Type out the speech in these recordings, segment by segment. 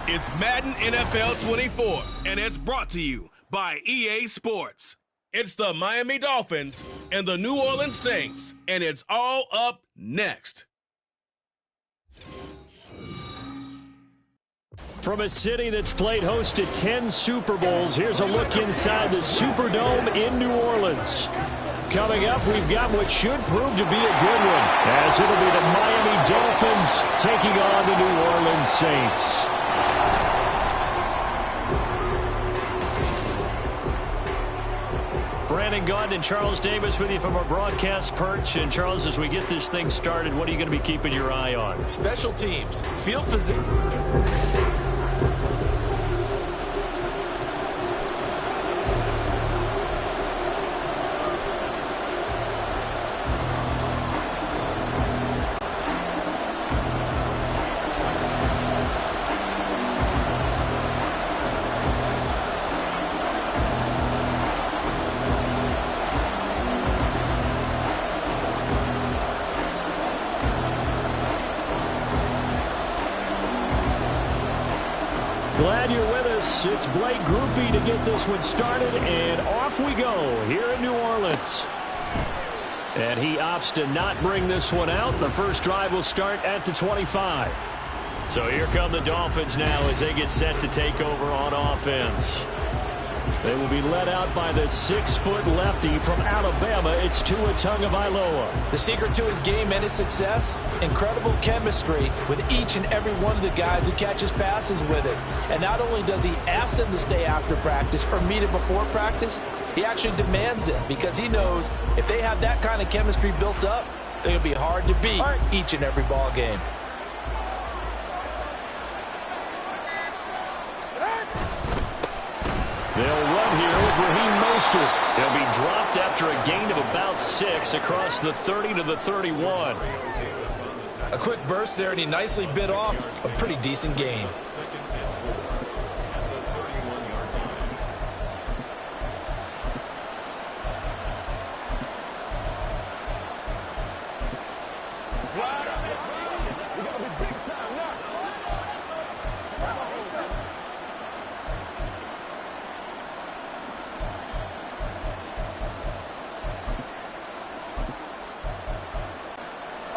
It's Madden NFL 24, and it's brought to you by EA Sports. It's the Miami Dolphins and the New Orleans Saints, and it's all up next. From a city that's played host to 10 Super Bowls, here's a look inside the Superdome in New Orleans. Coming up, we've got what should prove to be a good one, as it'll be the Miami Dolphins taking on the New Orleans Saints. Brandon Gaudin and Charles Davis with you from our broadcast perch. And Charles, as we get this thing started, what are you going to be keeping your eye on? Special teams, field position. Glad you're with us. It's Blake Groupie to get this one started, and off we go here in New Orleans. And he opts to not bring this one out. The first drive will start at the 25. So here come the Dolphins now as they get set to take over on offense. They will be led out by the 6-foot lefty from Alabama. It's Tua Tagovailoa. The secret to his game and his success, incredible chemistry with each and every one of the guys who catches passes with it. And not only does he ask them to stay after practice or meet it before practice, he actually demands it because he knows if they have that kind of chemistry built up, they're going to be hard to beat each and every ball game. They'll run here with Raheem Mostert. He'll be dropped after a gain of about 6 across the 30 to the 31. A quick burst there, and he nicely bit off a pretty decent gain.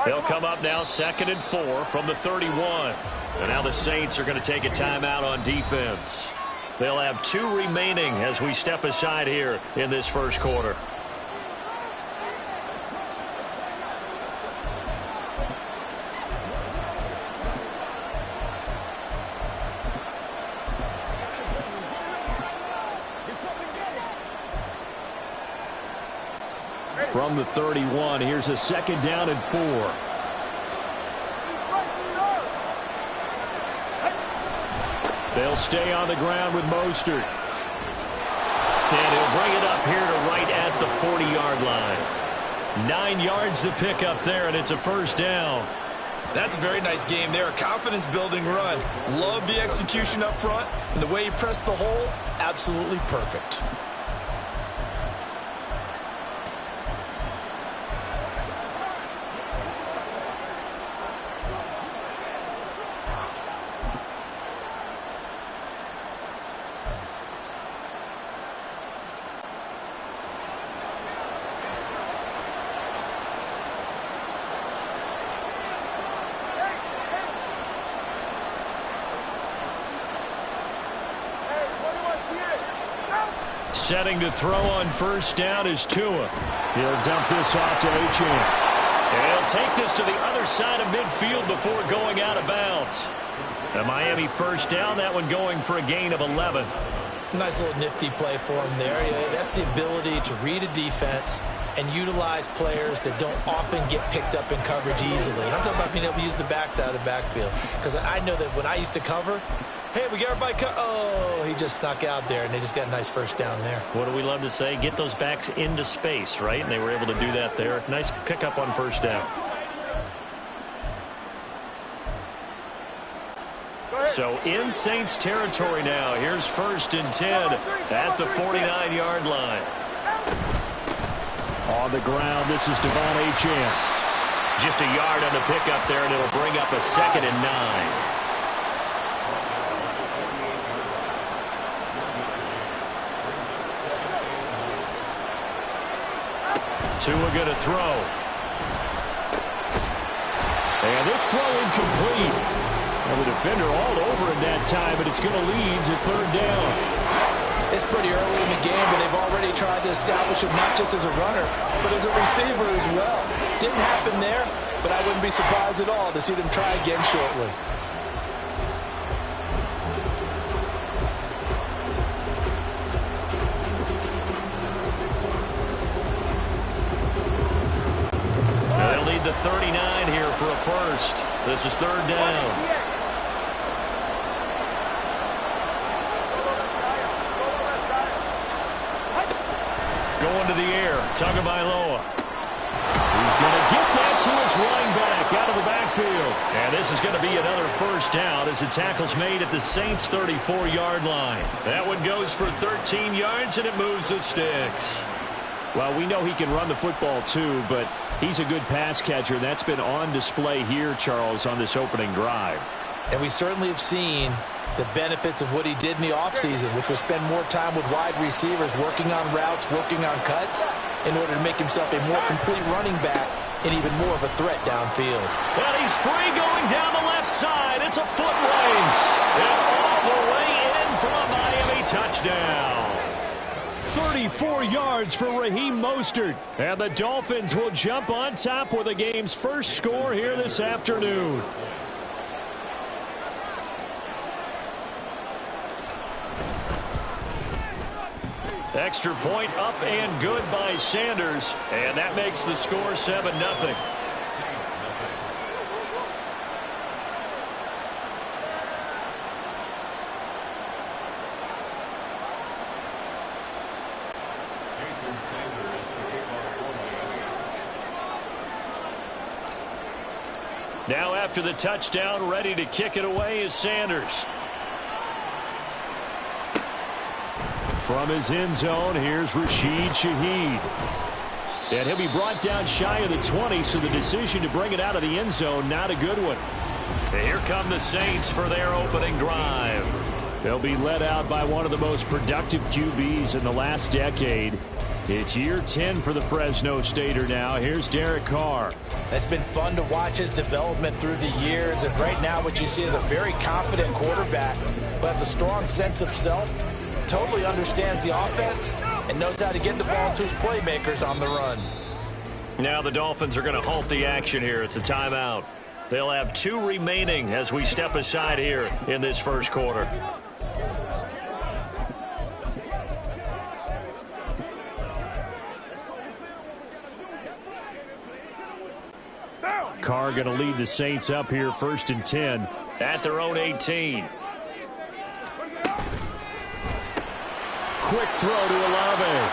They'll come up now 2nd and 4 from the 31. And now the Saints are going to take a timeout on defense. They'll have 2 remaining as we step aside here in this first quarter. From the 31, here's a 2nd down and 4. They'll stay on the ground with Mostert. And he'll bring it up here to right at the 40-yard line. 9 yards to pick up there, and it's a first down. That's a very nice game there. A confidence-building run. Love the execution up front. And the way he pressed the hole, absolutely perfect. Setting to throw on first down is Tua. He'll dump this off to Achane. And he'll take this to the other side of midfield before going out of bounds. A Miami first down, that one going for a gain of 11. Nice little nifty play for him there. Yeah, that's the ability to read a defense and utilize players that don't often get picked up in coverage easily. And I'm talking about being able to use the backs out of the backfield. Because I know that when I used to cover, hey, we got everybody oh, he just snuck out there, and they just got a nice first down there. What do we love to say? Get those backs into space, right? And they were able to do that there. Nice pickup on first down. So in Saints territory now. Here's 1st and 10 at the 49-yard line. On the ground, this is Devon Achane. Just a yard on the pickup there, and it'll bring up a 2nd and 9. Tua going to throw. And this throw incomplete. Well, the defender all over in that time, but it's going to lead to third down. It's pretty early in the game, but they've already tried to establish him not just as a runner, but as a receiver as well. Didn't happen there, but I wouldn't be surprised at all to see them try again shortly. They'll need the 39 here for a first. This is third down. Going to the air, Tagovailoa. He's going to get that to his running back out of the backfield. And this is going to be another first down as the tackle's made at the Saints' 34-yard line. That one goes for 13 yards, and it moves the sticks. Well, we know he can run the football too, but he's a good pass catcher. That's been on display here, Charles, on this opening drive. And we certainly have seen the benefits of what he did in the offseason, which was spend more time with wide receivers, working on routes, working on cuts, in order to make himself a more complete running back and even more of a threat downfield. And he's free going down the left side. It's a foot race. And all the way in for a Miami touchdown. 34 yards for Raheem Mostert. And the Dolphins will jump on top with the game's first score here this afternoon. Extra point up and good by Sanders. And that makes the score 7-0. Now after the touchdown, ready to kick it away is Sanders. From his end zone, here's Rashid Shaheed. And he'll be brought down shy of the 20, so the decision to bring it out of the end zone, not a good one. And here come the Saints for their opening drive. They'll be led out by one of the most productive QBs in the last decade. It's year 10 for the Fresno Stater now. Here's Derek Carr. It's been fun to watch his development through the years, and right now what you see is a very confident quarterback who has a strong sense of self, totally understands the offense, and knows how to get the ball to his playmakers on the run. Now the Dolphins are going to halt the action here. It's a timeout. They'll have 2 remaining as we step aside here in this first quarter. Carr going to lead the Saints up here, 1st and 10. At their own 18. Quick throw to Olave.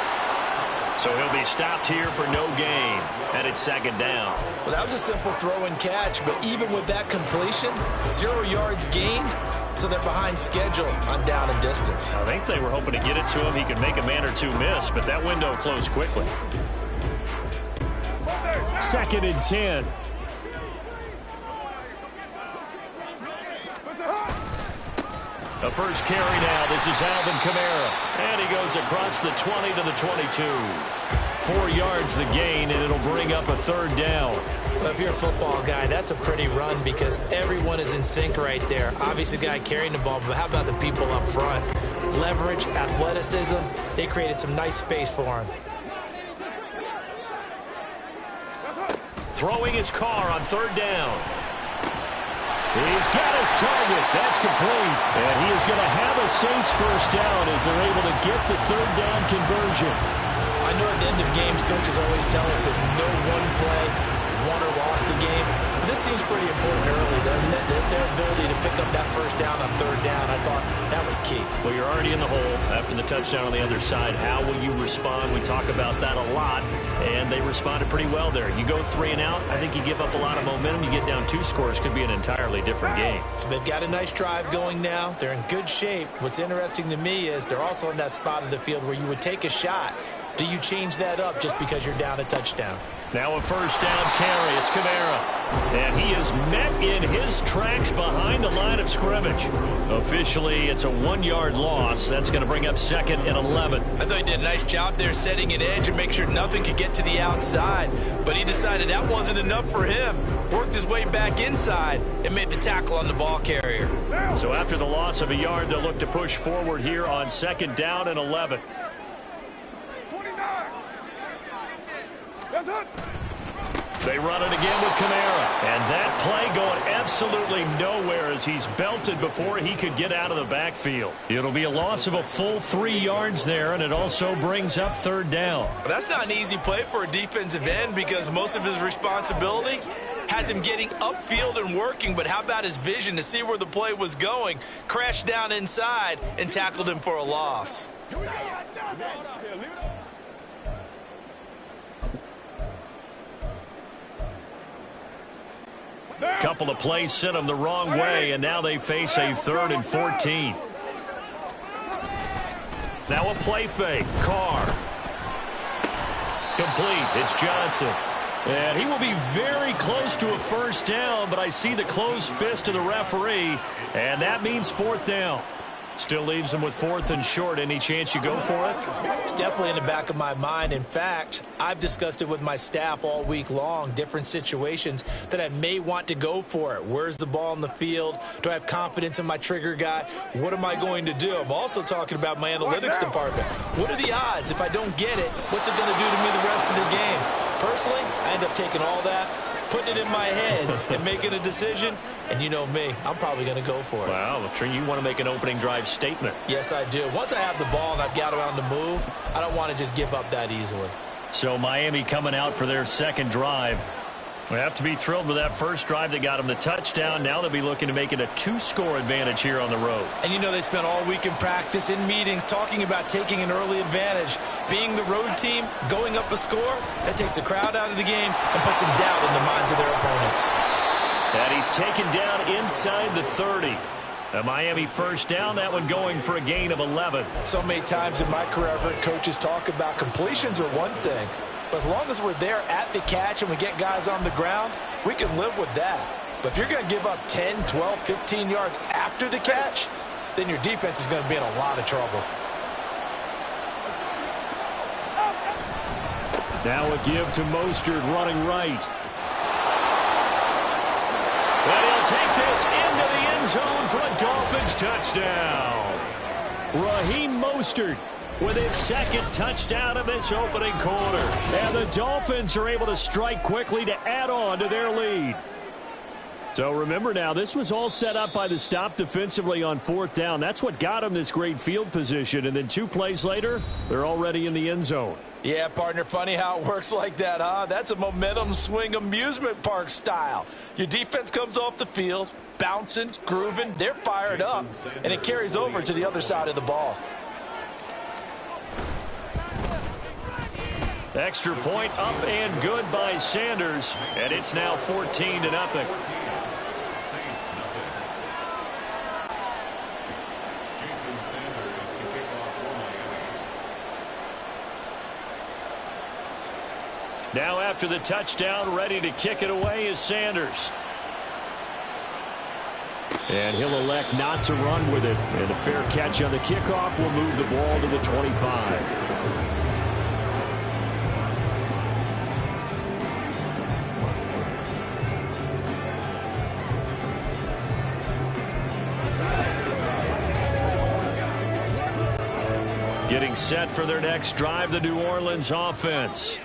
So he'll be stopped here for no gain. And it's 2nd down. Well, that was a simple throw and catch, but even with that completion, 0 yards gained, so they're behind schedule on down and distance. I think they were hoping to get it to him. He could make a man or 2 miss, but that window closed quickly. 2nd and 10. The first carry now. This is Alvin Kamara. And he goes across the 20 to the 22. 4 yards the gain, and it'll bring up a 3rd down. Well, if you're a football guy, that's a pretty run because everyone is in sync right there. Obviously, the guy carrying the ball, but how about the people up front? Leverage, athleticism, they created some nice space for him. Throwing his Carr on 3rd down. He's got his target. That's complete. And he is going to have a Saints first down as they're able to get the 3rd down conversion. I know at the end of games, coaches always tell us that no one play won or lost a game. But this seems pretty important early, doesn't it? Their ability to pick up that first down on 3rd down, I thought that was key. Well, you're already in the hole after the touchdown on the other side. How will you respond? We talk about that a lot, and they responded pretty well there. You go 3 and out, I think you give up a lot of momentum. You get down 2 scores, could be an entirely different game. So they've got a nice drive going now. They're in good shape. What's interesting to me is they're also in that spot of the field where you would take a shot. Do you change that up just because you're down a touchdown? Now a first down carry. It's Kamara. And he is met in his tracks behind the line of scrimmage. Officially, it's a 1-yard loss. That's going to bring up second and 11. I thought he did a nice job there setting an edge and make sure nothing could get to the outside. But he decided that wasn't enough for him. Worked his way back inside and made the tackle on the ball carrier. So after the loss of a yard, they'll look to push forward here on second down and 11. 29. That's it. They run it again with Kamara. And that play going absolutely nowhere as he's belted before he could get out of the backfield. It'll be a loss of a full 3 yards there, and it also brings up third down. Well, that's not an easy play for a defensive end because most of his responsibility has him getting upfield and working, but how about his vision to see where the play was going, crashed down inside, and tackled him for a loss. Couple of plays sent them the wrong way, and now they face a 3rd and 14. Now a play fake. Carr. Complete. It's Johnson. And he will be very close to a first down, but I see the closed fist of the referee, and that means 4th down. Still leaves him with 4th and short. Any chance you go for it? It's definitely in the back of my mind. In fact, I've discussed it with my staff all week long, different situations that I may want to go for it. Where's the ball in the field? Do I have confidence in my trigger guy? What am I going to do? I'm also talking about my analytics department. What are the odds? If I don't get it, what's it going to do to me the rest of the game? Personally, I end up taking all that, putting it in my head, and making a decision. And you know me, I'm probably going to go for it. Wow, Trey, you want to make an opening drive statement. Yes, I do. Once I have the ball and I've got around to move, I don't want to just give up that easily. So Miami coming out for their second drive. We have to be thrilled with that first drive that got them the touchdown. Now they'll be looking to make it a 2-score advantage here on the road. And you know they spent all week in practice, in meetings, talking about taking an early advantage. Being the road team, going up a score, that takes the crowd out of the game and puts some doubt in the minds of their opponents. And he's taken down inside the 30. A Miami first down, that one going for a gain of 11. So many times in my career, I've heard coaches talk about completions are one thing. But as long as we're there at the catch and we get guys on the ground, we can live with that. But if you're going to give up 10, 12, 15 yards after the catch, then your defense is going to be in a lot of trouble. Now a give to Mostert running right. And he'll take this into the end zone for a Dolphins touchdown. Raheem Mostert with his second touchdown of this opening quarter. And the Dolphins are able to strike quickly to add on to their lead. So remember now, this was all set up by the stop defensively on 4th down. That's what got them this great field position. And then 2 plays later, they're already in the end zone. Yeah, partner, funny how it works like that, huh? That's a momentum swing amusement park style. Your defense comes off the field, bouncing, grooving, they're fired up, and it carries over to the other side of the ball. Extra point up and good by Sanders, and it's now 14-0. Now after the touchdown, ready to kick it away is Sanders. And he'll elect not to run with it. And a fair catch on the kickoff will move the ball to the 25. Getting set for their next drive, the New Orleans offense.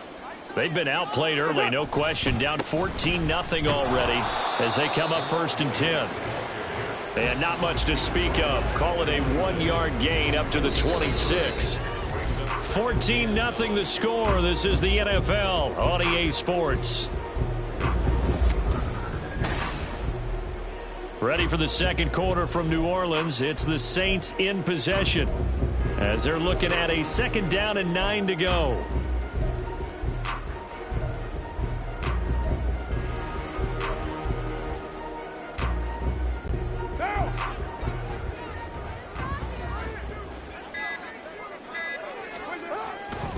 They've been outplayed early, no question. Down 14-0 already as they come up 1st and 10. And not much to speak of. Call it a 1-yard gain up to the 26. 14-0 the score. This is the NFL on EA Sports. Ready for the second quarter from New Orleans. It's the Saints in possession as they're looking at a 2nd down and 9 to go.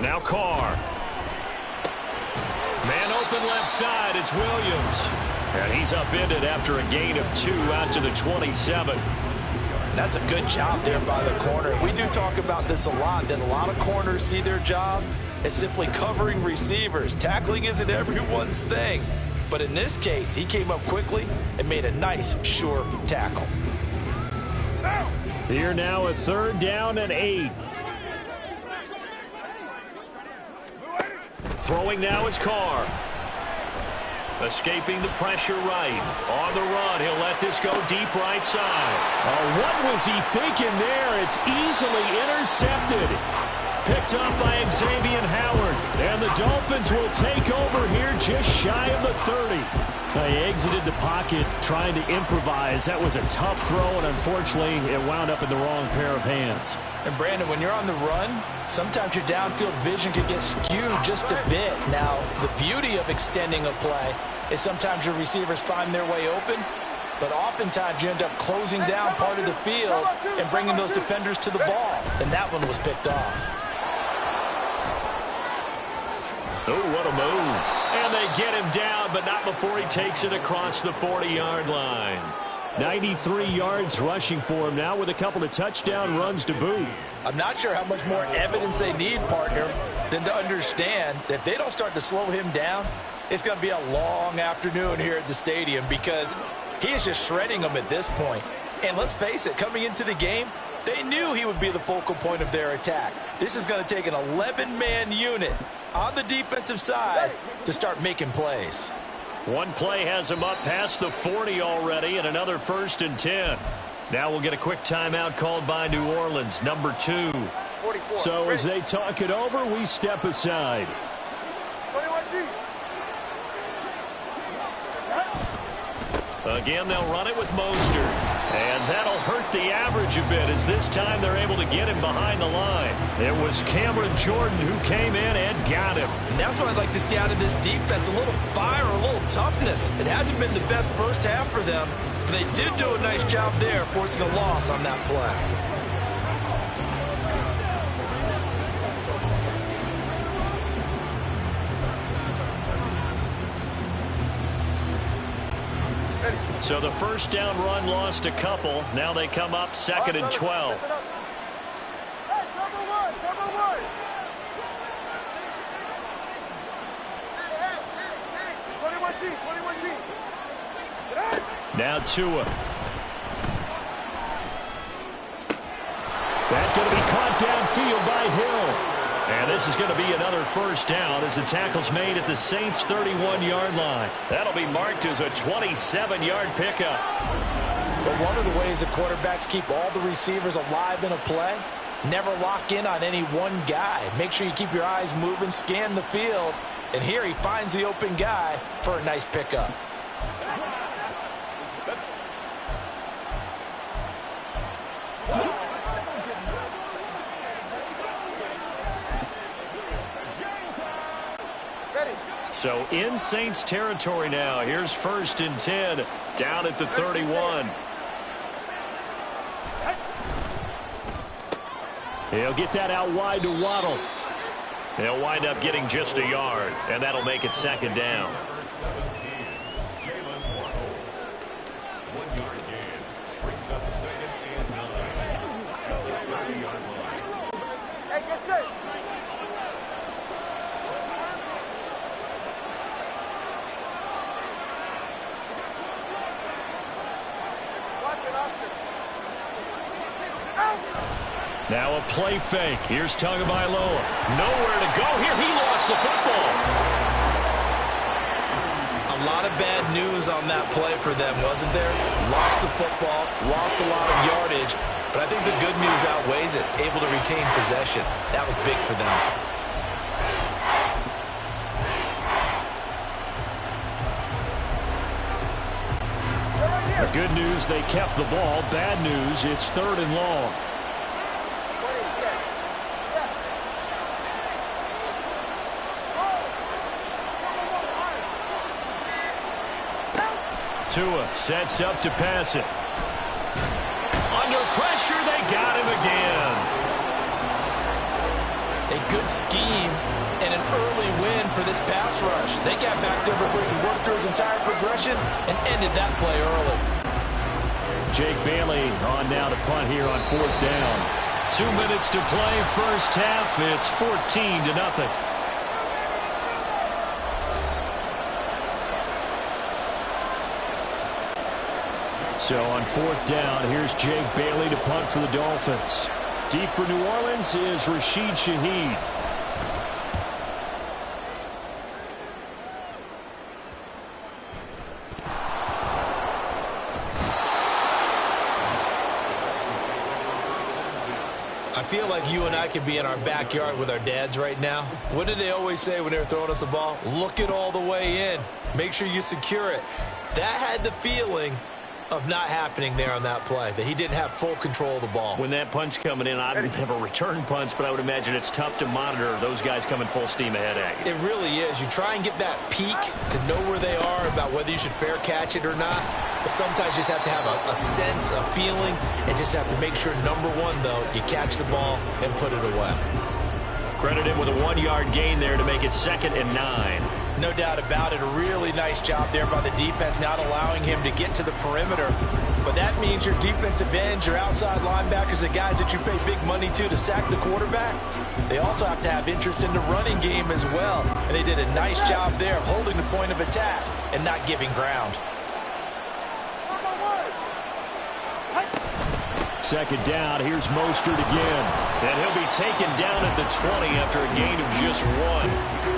Now Carr. Man open left side. It's Williams. And he's upended after a gain of 2 out to the 27. That's a good job there by the corner. We do talk about this a lot, that a lot of corners see their job as simply covering receivers. Tackling isn't everyone's thing. But in this case, he came up quickly and made a nice, sure tackle. Here now, a 3rd down and 8. Throwing now is Carr. Escaping the pressure right. On the run, he'll let this go deep right side. Oh, what was he thinking there? It's easily intercepted. Picked up by Xavier Howard. And the Dolphins will take over here just shy of the 30. He exited the pocket trying to improvise. That was a tough throw, and unfortunately, it wound up in the wrong pair of hands. And Brandon, when you're on the run, sometimes your downfield vision can get skewed just a bit. Now, the beauty of extending a play is sometimes your receivers find their way open, but oftentimes you end up closing down part of the field and bringing those defenders to the ball. And that one was picked off. Oh, what a move. And they get him down, but not before he takes it across the 40-yard line. 93 yards rushing for him now with a couple of touchdown runs to boot. I'm not sure how much more evidence they need, partner, than to understand that if they don't start to slow him down, it's going to be a long afternoon here at the stadium because he is just shredding them at this point. And let's face it, coming into the game, they knew he would be the focal point of their attack. This is going to take an 11-man unit on the defensive side to start making plays. One play has him up past the 40 already, and another 1st and 10. Now we'll get a quick timeout called by New Orleans, number 2. 44. So as they talk it over, we step aside. 21G. Again, they'll run it with Mostert. And that'll hurt the average a bit as this time they're able to get him behind the line. It was Cameron Jordan who came in and got him. And that's what I'd like to see out of this defense, a little fire, a little toughness. It hasn't been the best first half for them, but they did do a nice job there forcing a loss on that play. So the first down run lost a couple. Now they come up 2nd and 12. Hey, trouble one. 21G. Now Tua. That's going to be caught downfield by Hill. And this is going to be another first down as the tackle's made at the Saints' 31-yard line. That'll be marked as a 27-yard pickup. But one of the ways the quarterbacks keep all the receivers alive in a play, never lock in on any one guy. Make sure you keep your eyes moving, scan the field. And here he finds the open guy for a nice pickup. So in Saints territory now. Here's 1st and 10 down at the 31. He'll get that out wide to Waddle. They'll wind up getting just a yard, and that'll make it 2nd down. Hey, get set. Now a play fake. Here's Tagovailoa. Nowhere to go here. He lost the football. A lot of bad news on that play for them, wasn't there? Lost the football, lost a lot of yardage, but I think the good news outweighs it. Able to retain possession. That was big for them. The good news, they kept the ball. Bad news, it's 3rd and long. Tua sets up to pass it. Under pressure, they got him again. They good scheme and an early win for this pass rush. They got back there before he could work through his entire progression and ended that play early. Jake Bailey on now to punt here on 4th down. 2 minutes to play first half. It's 14-0. So on 4th down, here's Jake Bailey to punt for the Dolphins. Deep for New Orleans is Rashid Shaheed. I feel like you and I could be in our backyard with our dads right now. What did they always say when they were throwing us the ball? Look it all the way in. Make sure you secure it. That had the feeling of not happening there on that play, that he didn't have full control of the ball. When that punch coming in, I don't have a return punch, but I would imagine it's tough to monitor those guys coming full steam ahead at you. It really is. You try and get that peek to know where they are about whether you should fair catch it or not, but sometimes you just have to have a sense, a feeling, and just have to make sure, number one, though, you catch the ball and put it away. Credit him with a 1-yard gain there to make it 2nd and 9. No doubt about it. A really nice job there by the defense, not allowing him to get to the perimeter. But that means your defensive ends, your outside linebackers, the guys that you pay big money to sack the quarterback, they also have to have interest in the running game as well. And they did a nice job there of holding the point of attack and not giving ground. 2nd down, here's Mostert again. And he'll be taken down at the 20 after a gain of just 1.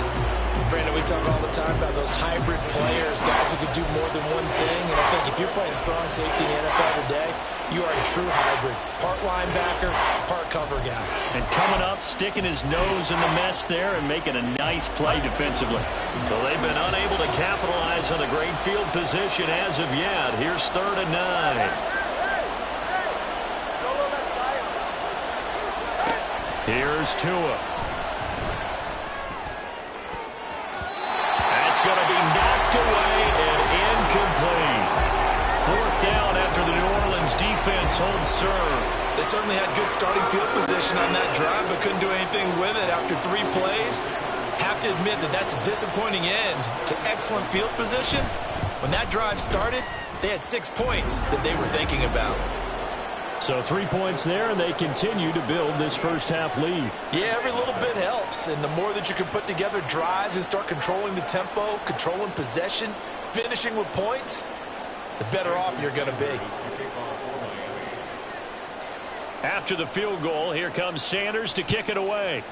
Brandon, we talk all the time about those hybrid players, guys who can do more than one thing. And I think if you're playing strong safety in the NFL today, you are a true hybrid. Part linebacker, part cover guy. And coming up, sticking his nose in the mess there and making a nice play defensively. So they've been unable to capitalize on the great field position as of yet. Here's 3rd and 9. Here's Tua. That's going to be knocked away and incomplete. 4th down after the New Orleans defense holds serve. They certainly had good starting field position on that drive, but couldn't do anything with it after 3 plays. Have to admit that that's a disappointing end to excellent field position. When that drive started, they had 6 points that they were thinking about. So 3 points there, and they continue to build this first half lead. Yeah, every little bit helps, and the more that you can put together drives and start controlling the tempo, controlling possession, finishing with points, the better off you're going to be. After the field goal, here comes Sanders to kick it away.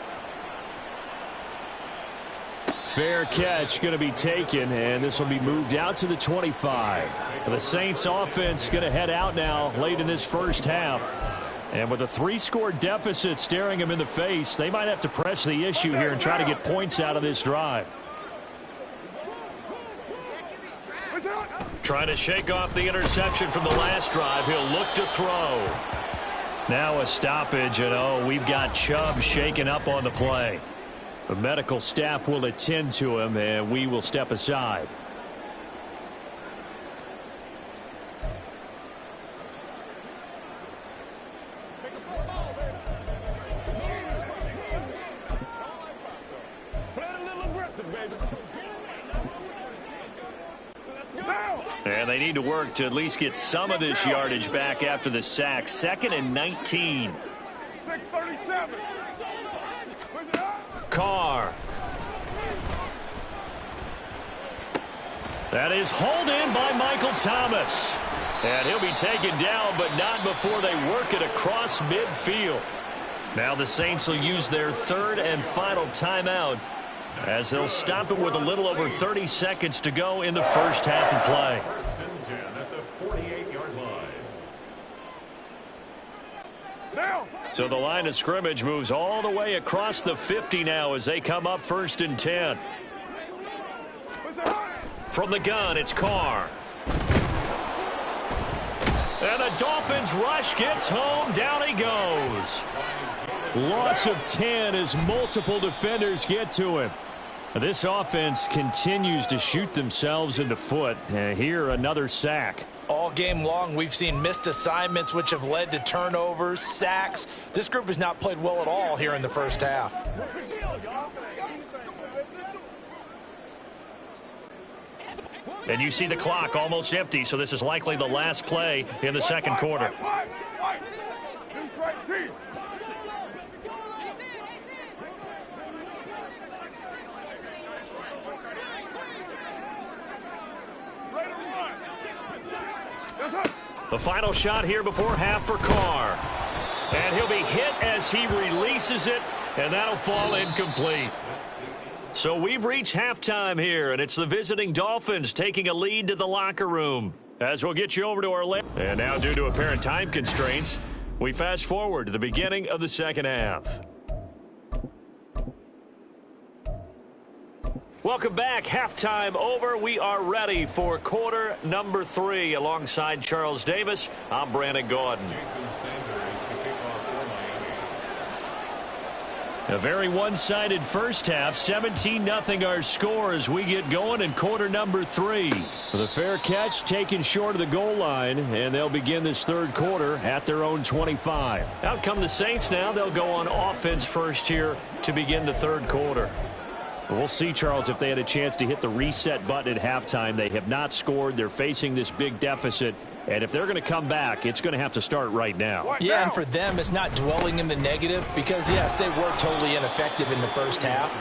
Fair catch going to be taken, and this will be moved out to the 25. The Saints offense going to head out now late in this first half. And with a 3-score deficit staring them in the face, they might have to press the issue here and try to get points out of this drive. Trying to shake off the interception from the last drive. He'll look to throw. Now a stoppage, and we've got Chubb shaken up on the play. The medical staff will attend to him, and we will step aside. And they need to work to at least get some of this yardage back after the sack. 2nd and 19. 637. Carr. That is hauled in by Michael Thomas. And he'll be taken down, but not before they work it across midfield. Now the Saints will use their 3rd and final timeout as they'll stop it with a little over 30 seconds to go in the first half of play. 1st and 10 at the 48-yard line. So the line of scrimmage moves all the way across the 50 now as they come up 1st and 10. From the gun, it's Carr. And the Dolphins rush gets home. Down he goes. Loss of 10 as multiple defenders get to him. This offense continues to shoot themselves in the foot. Here, another sack. All game long, we've seen missed assignments, which have led to turnovers, sacks. This group has not played well at all here in the first half. And you see the clock almost empty, so this is likely the last play in the second quarter. The final shot here before half for Carr. And he'll be hit as he releases it, and that'll fall incomplete. So we've reached halftime here, and it's the visiting Dolphins taking a lead to the locker room. As we'll get you over to our left. And now, due to apparent time constraints, we fast forward to the beginning of the second half. Welcome back. Halftime over. We are ready for quarter number 3. Alongside Charles Davis, I'm Brandon Gordon. A very one-sided first half. 17-0 our score as we get going in quarter number 3. The fair catch taken short of the goal line, and they'll begin this third quarter at their own 25. Out come the Saints now. They'll go on offense first here to begin the third quarter. We'll see, Charles, if they had a chance to hit the reset button at halftime. They have not scored. They're facing this big deficit. And if they're going to come back, it's going to have to start right now. Yeah, and for them, it's not dwelling in the negative because, yes, they were totally ineffective in the first half.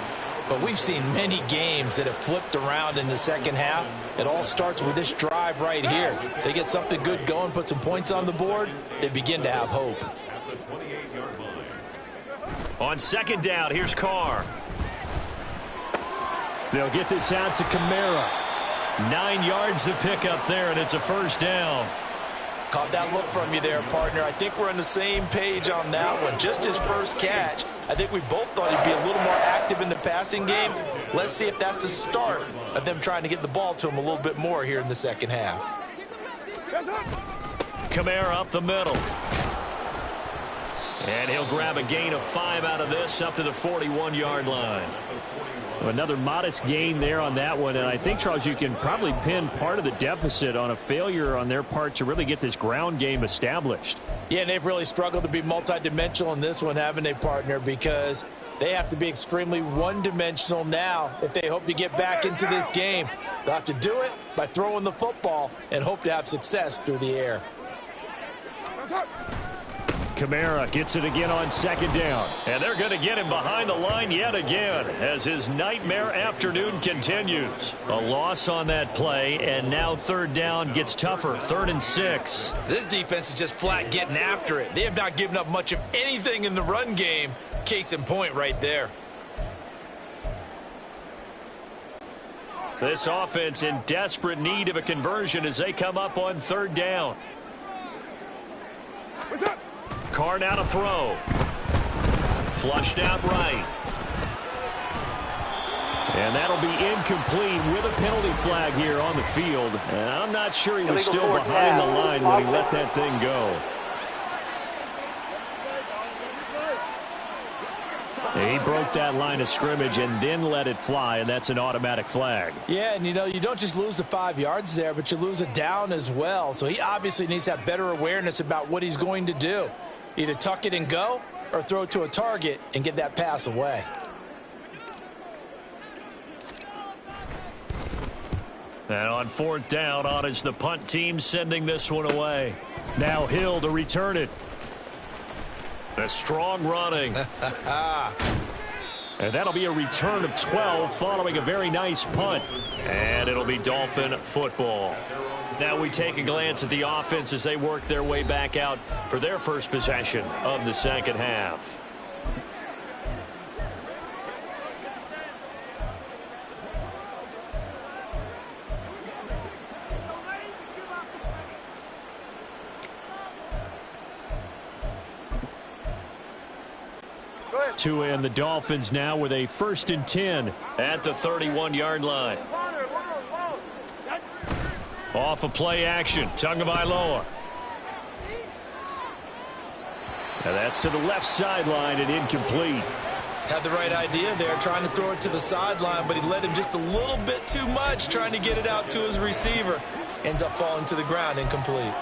But we've seen many games that have flipped around in the second half. It all starts with this drive right here. They get something good going, put some points on the board, they begin to have hope. On second down, here's Carr. They'll get this out to Kamara. 9 yards to pick up there, and it's a first down. Caught that look from you there, partner. I think we're on the same page on that one. Just his first catch. I think we both thought he'd be a little more active in the passing game. Let's see if that's the start of them trying to get the ball to him a little bit more here in the second half. Kamara up the middle. And he'll grab a gain of 5 out of this up to the 41-yard line. Another modest gain there on that one, and I think, Charles, you can probably pin part of the deficit on a failure on their part to really get this ground game established. Yeah, and they've really struggled to be multidimensional in this one, haven't they, partner? Because they have to be extremely one-dimensional now if they hope to get back into this game. They'll have to do it by throwing the football and hope to have success through the air. Kamara gets it again on second down. And they're going to get him behind the line yet again as his nightmare afternoon continues. A loss on that play, and now third down gets tougher. 3rd and 6. This defense is just flat getting after it. They have not given up much of anything in the run game. Case in point right there. This offense in desperate need of a conversion as they come up on third down. Carr now to throw. Flushed out right. And that'll be incomplete with a penalty flag here on the field. And I'm not sure he was still behind the line when he let that thing go. He broke that line of scrimmage and then let it fly, and that's an automatic flag. Yeah, and you know, you don't just lose the 5 yards there, but you lose a down as well. So he obviously needs to have better awareness about what he's going to do. Either tuck it and go or throw it to a target and get that pass away. And on fourth down, on is the punt team sending this one away. Now Hill to return it. A strong running. And that'll be a return of 12 following a very nice punt. And it'll be Dolphin football. Now we take a glance at the offense as they work their way back out for their first possession of the second half. To end the Dolphins now with a 1st and 10 at the 31-yard line. Off a play action, Tagovailoa. And that's to the left sideline and incomplete. Had the right idea there, trying to throw it to the sideline, but he led him just a little bit too much, trying to get it out to his receiver. Ends up falling to the ground, incomplete.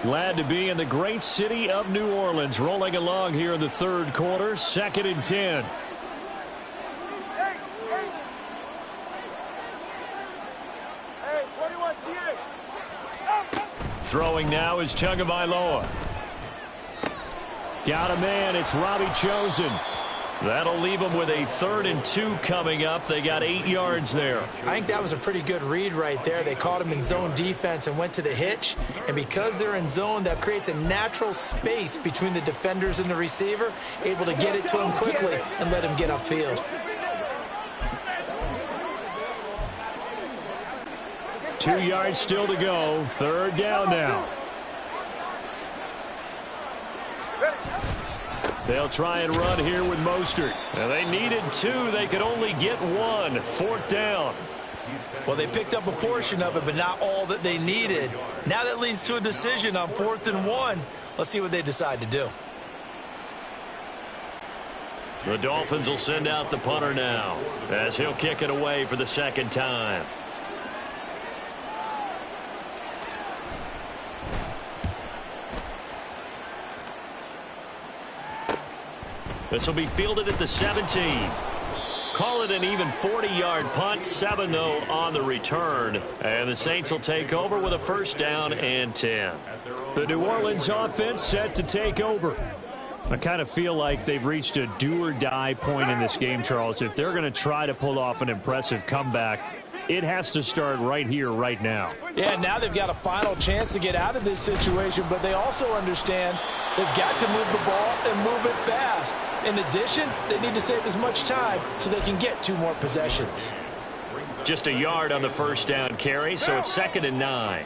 Glad to be in the great city of New Orleans, rolling along here in the third quarter, 2nd and 10. Throwing now is Tagovailoa. Got a man, it's Robbie Chosen. That'll leave them with a 3rd and 2 coming up. They got 8 yards there. I think that was a pretty good read right there. They caught him in zone defense and went to the hitch. And because they're in zone, that creates a natural space between the defenders and the receiver, able to get it to him quickly and let him get upfield. Two yards still to go. 3rd down now. They'll try and run here with Mostert. And they needed 2. They could only get 1. 4th down. Well, they picked up a portion of it, but not all that they needed. Now that leads to a decision on 4th and 1. Let's see what they decide to do. The Dolphins will send out the punter now, as he'll kick it away for the 2nd time. This will be fielded at the 17. Call it an even 40-yard punt. 7, though, on the return. And the Saints will take over with a 1st down and 10. The New Orleans offense set to take over. I kind of feel like they've reached a do-or-die point in this game, Charles. If they're going to try to pull off an impressive comeback, it has to start right here, right now. Yeah, now they've got a final chance to get out of this situation, but they also understand they've got to move the ball and move it fast. In addition, they need to save as much time so they can get 2 more possessions. Just a yard on the 1st down carry, so it's 2nd and 9.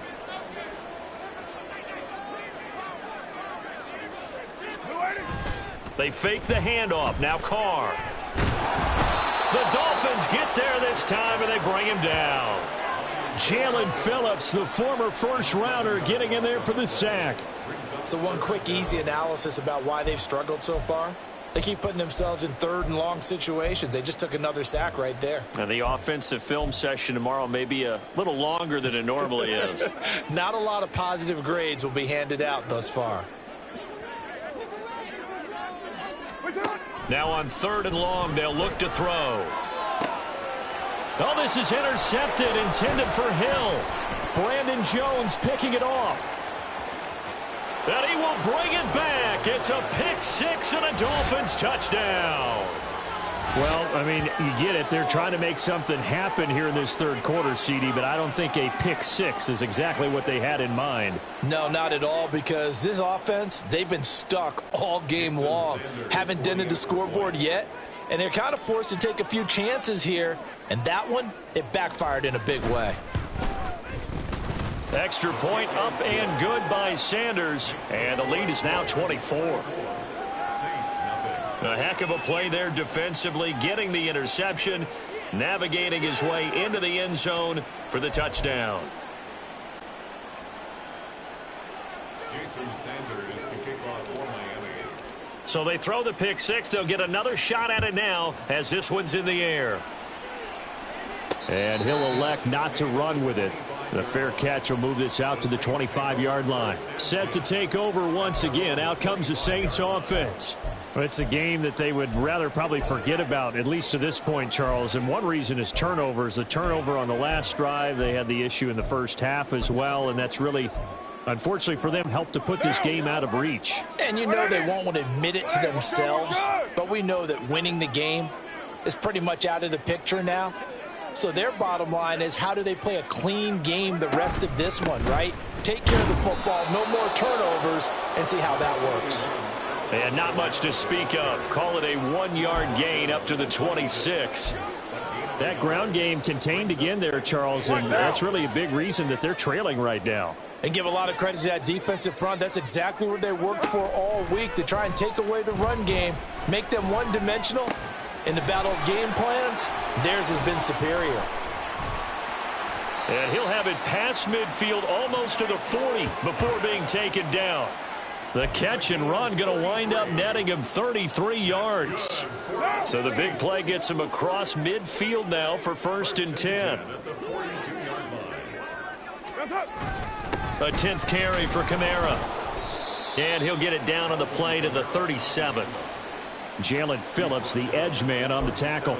They fake the handoff. Now Carr. The Dolphins get there this time, and they bring him down. Jalen Phillips, the former 1st-rounder, getting in there for the sack. So one quick, easy analysis about why they've struggled so far. They keep putting themselves in 3rd and long situations. They just took another sack right there. And the offensive film session tomorrow may be a little longer than it normally is. Not a lot of positive grades will be handed out thus far. Now on 3rd and long, they'll look to throw. Oh, this is intercepted, intended for Hill. Brandon Jones picking it off. And he will bring it back. It's a pick 6 and a Dolphins touchdown. Well, I mean, you get it. They're trying to make something happen here in this 3rd quarter, CD, but I don't think a pick 6 is exactly what they had in mind. No, not at all, because this offense, they've been stuck all game long. Haven't dented the scoreboard yet, and they're kind of forced to take a few chances here, and that one, it backfired in a big way. Extra point up and good by Sanders, and the lead is now 24. A heck of a play there defensively, getting the interception, navigating his way into the end zone for the touchdown. Jason Sanders to kick off for Miami. So they throw the pick 6. They'll get another shot at it now as this one's in the air. And he'll elect not to run with it. The fair catch will move this out to the 25-yard line. Set to take over once again. Out comes the Saints offense. Well, it's a game that they would rather probably forget about, at least to this point, Charles. And one reason is turnovers. The turnover on the last drive, they had the issue in the first half as well. And that's really, unfortunately for them, helped to put this game out of reach. And you know they won't want to admit it to themselves, but we know that winning the game is pretty much out of the picture now. So their bottom line is, how do they play a clean game the rest of this one, right? Take care of the football, no more turnovers, and see how that works. And not much to speak of. Call it a 1-yard gain up to the 26. That ground game contained again there, Charles, and that's really a big reason that they're trailing right now. And give a lot of credit to that defensive front. That's exactly what they worked for all week, to try and take away the run game, make them one-dimensional, In the battle of game plans, theirs has been superior. And he'll have it past midfield almost to the 40 before being taken down. The catch and run going to wind up netting him 33 yards. So the big play gets him across midfield now for 1st and 10. A 10th carry for Kamara. And he'll get it down on the play to the 37. Jalen Phillips, the edge man, on the tackle.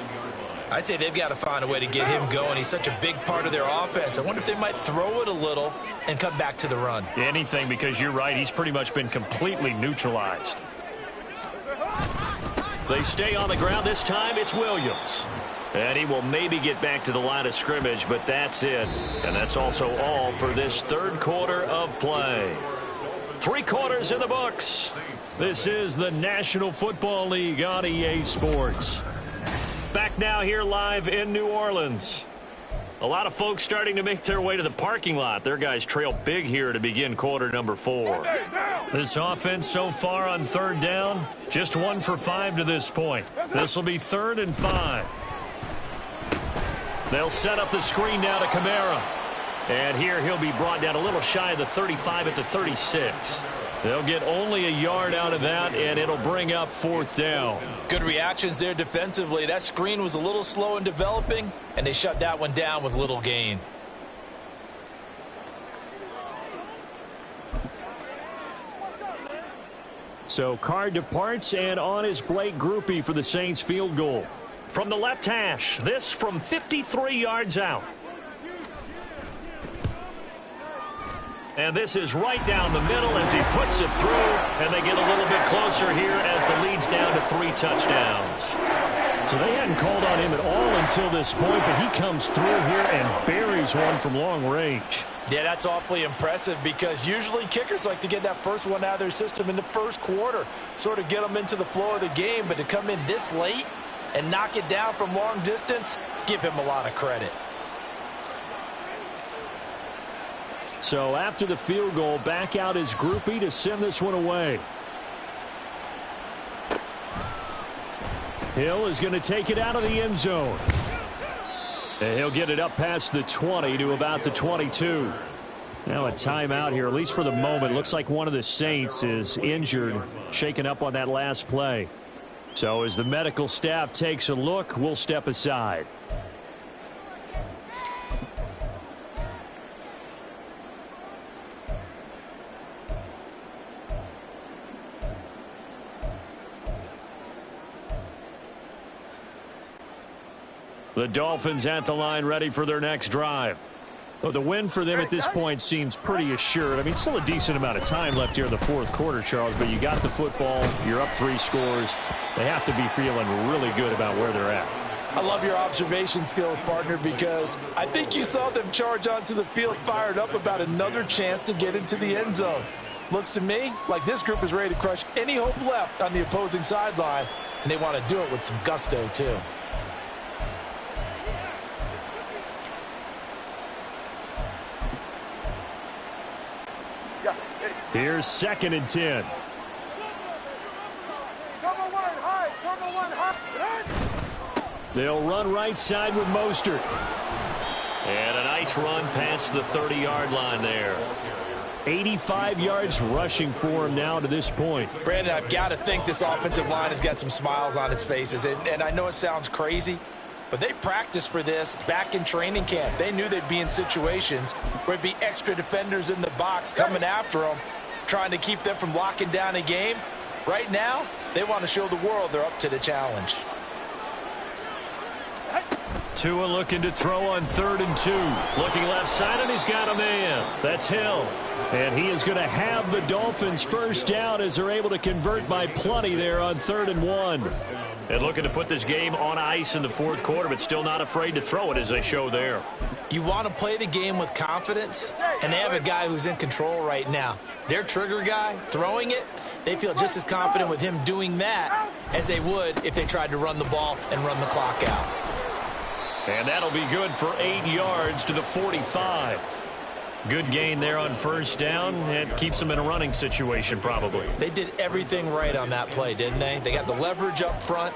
I'd say they've got to find a way to get him going. He's such a big part of their offense. I wonder if they might throw it a little and come back to the run. Anything, because you're right. He's pretty much been completely neutralized. They stay on the ground. This time it's Williams. And he will maybe get back to the line of scrimmage, but that's it. And that's also all for this 3rd quarter of play. 3 quarters in the books. This is the National Football League on EA Sports. Back now here live in New Orleans. A lot of folks starting to make their way to the parking lot. Their guys trail big here to begin quarter number 4. This offense so far on 3rd down, just 1 for 5 to this point. This will be 3rd and 5. They'll set up the screen now to Kamara. And here he'll be brought down a little shy of the 35 at the 36. They'll get only a yard out of that, and it'll bring up 4th down. Good reactions there defensively. That screen was a little slow in developing, and they shut that one down with little gain. So Carr departs, and on is Blake Grupe for the Saints field goal. From the left hash, this from 53 yards out. And this is right down the middle as he puts it through, and they get a little bit closer here as the lead's down to 3 touchdowns. So they hadn't called on him at all until this point, but he comes through here and buries one from long range. Yeah, that's awfully impressive because usually kickers like to get that first one out of their system in the 1st quarter, sort of get them into the flow of the game, but to come in this late and knock it down from long distance, give him a lot of credit. So after the field goal, back out is Grupe to send this one away. Hill is going to take it out of the end zone. And he'll get it up past the 20 to about the 22. Now a timeout here, at least for the moment. Looks like one of the Saints is injured, shaken up on that last play. So as the medical staff takes a look, we'll step aside. The Dolphins at the line ready for their next drive. Well, the win for them at this point seems pretty assured. I mean, still a decent amount of time left here in the 4th quarter, Charles, but you got the football. You're up 3 scores. They have to be feeling really good about where they're at. I love your observation skills, partner, because I think you saw them charge onto the field fired up about another chance to get into the end zone. Looks to me like this group is ready to crush any hope left on the opposing sideline, and they want to do it with some gusto, too. Here's 2nd and 10. They'll run right side with Mostert. And a nice run past the 30-yard line there. 85 yards rushing for him now to this point. Brandon, I've got to think this offensive line has got some smiles on its faces. And I know it sounds crazy, but they practiced for this back in training camp. They knew they'd be in situations where it'd be extra defenders in the box coming after them, trying to keep them from locking down a game. Right now, they want to show the world they're up to the challenge. Tua looking to throw on 3rd and 2. Looking left side, and he's got a man. That's Hill. And he is going to have the Dolphins first down as they're able to convert by plenty there on 3rd and 1. And looking to put this game on ice in the 4th quarter, but still not afraid to throw it as they show there. You want to play the game with confidence, and they have a guy who's in control right now. Their trigger guy, throwing it, they feel just as confident with him doing that as they would if they tried to run the ball and run the clock out. And that'll be good for 8 yards to the 45. Good gain there on first down. It keeps them in a running situation probably. They did everything right on that play, didn't they? They got the leverage up front.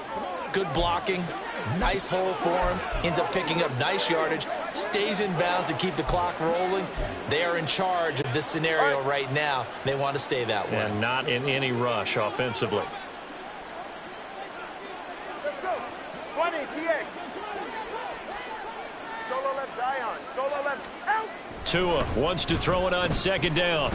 Good blocking. Nice hole for him. Ends up picking up nice yardage. Stays in bounds to keep the clock rolling. They are in charge of this scenario right now. They want to stay that way. And not in any rush offensively. Let's go. 20, TX. Solo left Zion. Solo left out. Tua wants to throw it on second down.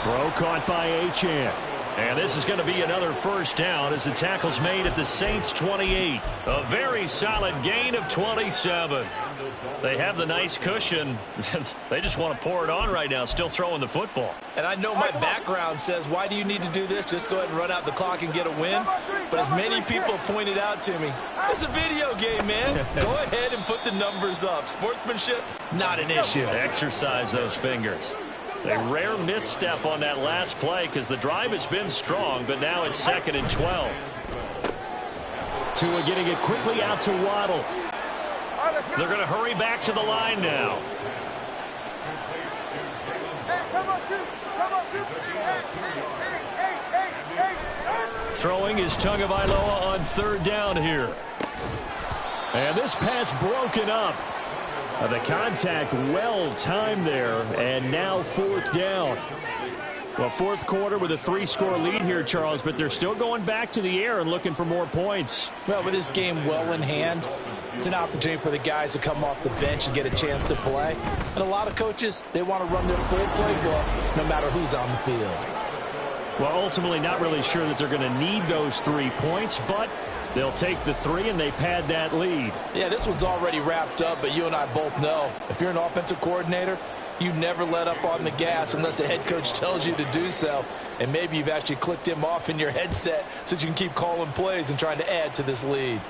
Throw caught by Achane. And this is going to be another first down as the tackle's made at the Saints' 28. A very solid gain of 27. They have the nice cushion. They just want to pour it on right now, still throwing the football. And I know my background says, why do you need to do this? Just go ahead and run out the clock and get a win. But as many people pointed out to me, it's a video game, man. Go ahead and put the numbers up. Sportsmanship, not an issue. Exercise those fingers. A rare misstep on that last play because the drive has been strong, but now it's 2nd and 12. Tua getting it quickly out to Waddle. They're going to hurry back to the line now. Throwing is Tagovailoa on 3rd down here. And this pass broken up. The contact well timed there, and now 4th down. Well, 4th quarter with a 3-score lead here, Charles, but they're still going back to the air and looking for more points. Well, with this game well in hand, it's an opportunity for the guys to come off the bench and get a chance to play. And a lot of coaches, they want to run their full playbook no matter who's on the field. Well, ultimately not really sure that they're going to need those 3 points, but they'll take the 3 and they pad that lead. Yeah, this one's already wrapped up, but you and I both know if you're an offensive coordinator, you never let up on the gas unless the head coach tells you to do so. And maybe you've actually clicked him off in your headset so you can keep calling plays and trying to add to this lead.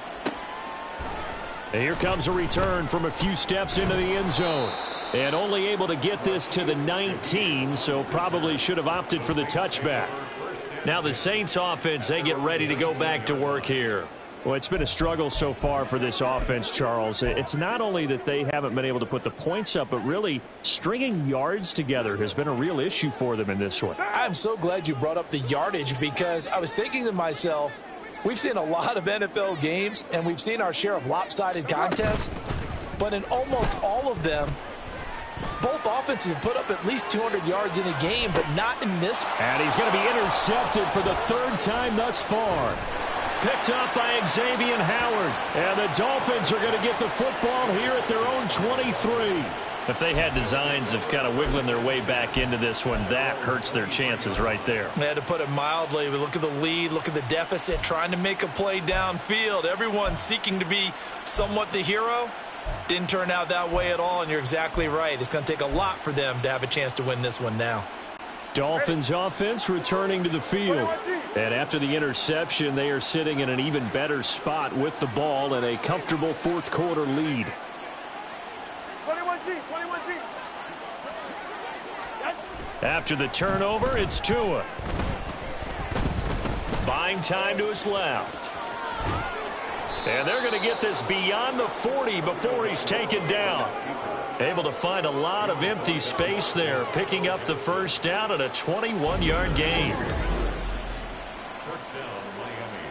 And here comes a return from a few steps into the end zone. And only able to get this to the 19, so probably should have opted for the touchback. Now the Saints offense, they get ready to go back to work here. Well, it's been a struggle so far for this offense, Charles. It's not only that they haven't been able to put the points up, but really stringing yards together has been a real issue for them in this one. I'm so glad you brought up the yardage because I was thinking to myself, we've seen a lot of NFL games and we've seen our share of lopsided contests, but in almost all of them, both offenses have put up at least 200 yards in a game, but not in this. And he's going to be intercepted for the 3rd time thus far. Picked up by Xavier Howard. And the Dolphins are going to get the football here at their own 23. If they had designs of kind of wiggling their way back into this one, that hurts their chances right there. Yeah, to put it mildly, we look at the lead, look at the deficit, trying to make a play downfield. Everyone seeking to be somewhat the hero. Didn't turn out that way at all, and you're exactly right. It's going to take a lot for them to have a chance to win this one now. Dolphins offense returning to the field. And after the interception, they are sitting in an even better spot with the ball and a comfortable 4th quarter lead. 21G. After the turnover, it's Tua. Buying time to his left. And they're going to get this beyond the 40 before he's taken down. Able to find a lot of empty space there, picking up the 1st down and a 21-yard gain. First down, Miami.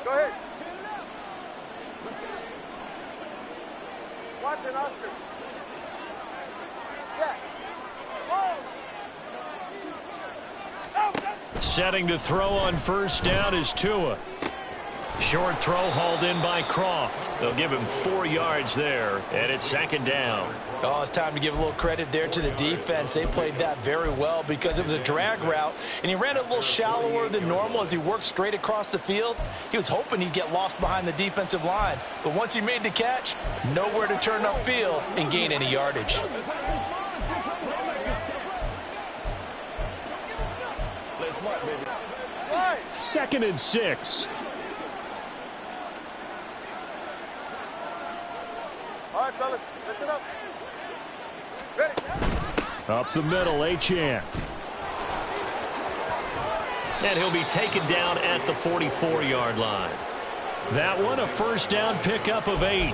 Go ahead. Watson, Oscar. Setting to throw on 1st down is Tua. Short throw hauled in by Croft. They'll give him 4 yards there, and it's 2nd down. Oh, it's time to give a little credit there to the defense. They played that very well because it was a drag route, and he ran a little shallower than normal as he worked straight across the field. He was hoping he'd get lost behind the defensive line, but once he made the catch, nowhere to turn upfield and gain any yardage. Second and 6. All right, fellas, listen up. Ready? Up the middle, Achane. And he'll be taken down at the 44-yard line. That one, a first down pickup of 8.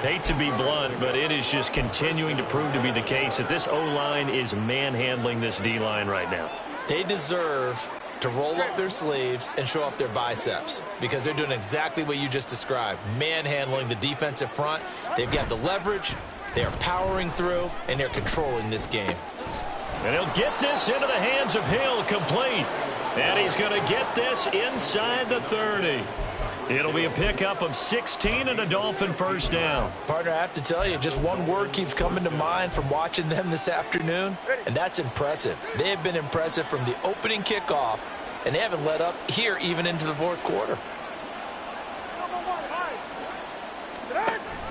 Hate to be blunt, but it is just continuing to prove to be the case that this O-line is manhandling this D-line right now. They deserve to roll up their sleeves and show up their biceps because they're doing exactly what you just described, manhandling the defensive front. They've got the leverage, they're powering through, and they're controlling this game. And he'll get this into the hands of Hill, complete. And he's going to get this inside the 30. It'll be a pickup of 16 and a Dolphin first down. Partner, I have to tell you, just one word keeps coming to mind from watching them this afternoon, and that's impressive. They have been impressive from the opening kickoff, and they haven't let up here even into the fourth quarter.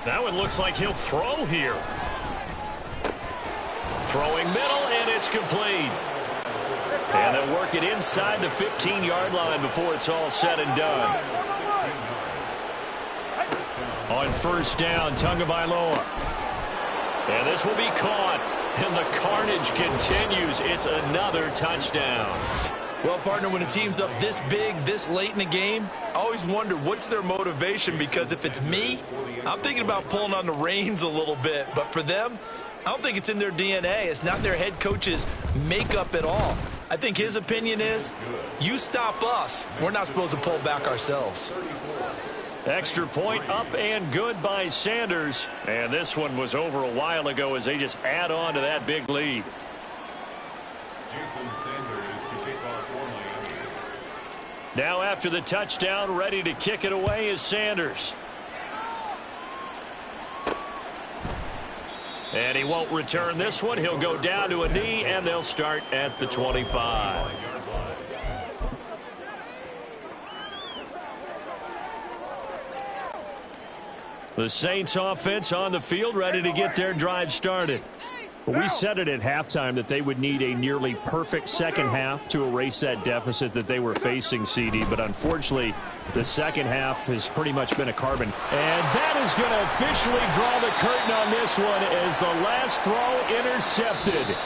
That one looks like he'll throw here. Throwing middle, and it's complete. And they'll work it inside the 15-yard line before it's all said and done. On first down, Tagovailoa. And this will be caught. And the carnage continues. It's another touchdown. Well, partner, when a team's up this big, this late in the game, I always wonder what's their motivation, because if it's me, I'm thinking about pulling on the reins a little bit. But for them, I don't think it's in their DNA. It's not their head coach's makeup at all. I think his opinion is, you stop us, we're not supposed to pull back ourselves. Extra point up and good by Sanders. And this one was over a while ago as they just add on to that big lead. Jason Sanders to kick off for Miami. Now after the touchdown, ready to kick it away is Sanders. And he won't return this one. He'll go down to a knee, and they'll start at the 25. The Saints offense on the field, ready to get their drive started. We said it at halftime that they would need a nearly perfect second half to erase that deficit that they were facing, CD. But unfortunately, the second half has pretty much been a carbon. And that is going to officially draw the curtain on this one as the last throw intercepted.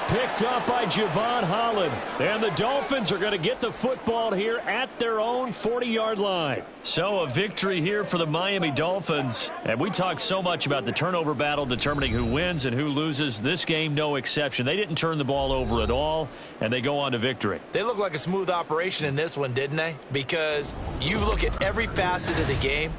Picked up by Javon Holland. And the Dolphins are going to get the football here at their own 40-yard line. So a victory here for the Miami Dolphins. And we talk so much about the turnover battle determining who wins and who loses. This game, no exception. They didn't turn the ball over at all, and they go on to victory. They look like a smooth operation in this one, didn't they? Because you look at every facet of the game,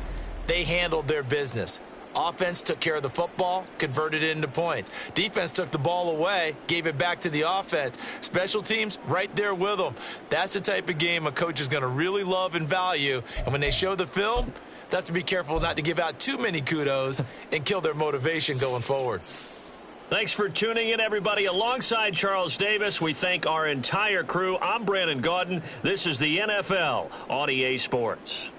they handled their business. Offense took care of the football, converted it into points. Defense took the ball away, gave it back to the offense. Special teams, right there with them. That's the type of game a coach is going to really love and value. And when they show the film, they have to be careful not to give out too many kudos and kill their motivation going forward. Thanks for tuning in, everybody. Alongside Charles Davis, we thank our entire crew. I'm Brandon Gaudin. This is the NFL on EA Sports.